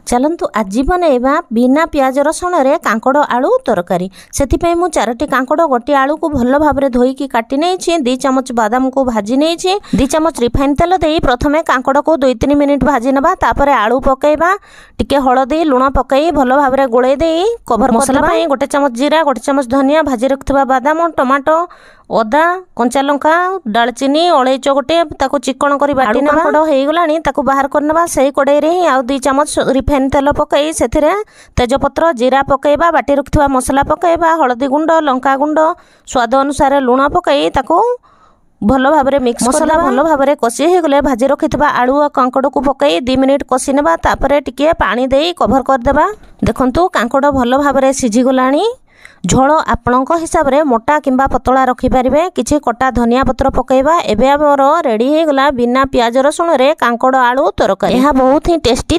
चलतु आज बनैबा बिना पियाज रसुण रे कांकड़ आलू तरकारी। से मु 4टी कांकड़ गोटे आलू को भल भाव में धोईकी काटी नहीं 2 चमच बादाम को भाजी नहीं 2 चमच रिफाइन तेल दे प्रथमे कांकड़ को 2-3 मिनिट भाजी नबा तापर आलू पकेबा टिके हलदी लुण पकई भल भाव में गोले दे कभर मसला पाई 1 चमच जीरा 1 चमच धनिया भाजी रखिथिबा बादाम टमाटो अदा कंचा लंका दालचीनी अलैच गोटे ताको चिकन करी बाटी नबा कांकड़ हो गलानी ताको बाहर करनबा सही कड़ाई रे ही 2 चमच रिफाइन तेल पकई सेथिरे तेजपत्र जीरा पकईबा बाटी रखिथिबा मसला पकईबा हलदी गुंड लंका गुंड स्वाद अनुसार लुण पकई ताको भल भाव में मिक्स मसला भल भाव में कषि हो गले भाजी रखिथिबा आलू और कांकड़ को पकई 2 मिनिट कषि नेबा तापरे टिके पानी देई कभर कर देबा। देखंतु कांकड़ भल भाव में सिझी गलानी। झोल आपणक हिसाब रे मोटा किंबा पतला रखिपारे। किछि कटा धनिया पत्र पकईबा। एबे हमर रेडी हो गला बिना पियाज रसुण रे कांकड़ आलू तरकारी। यह बहुत ही टेस्टी।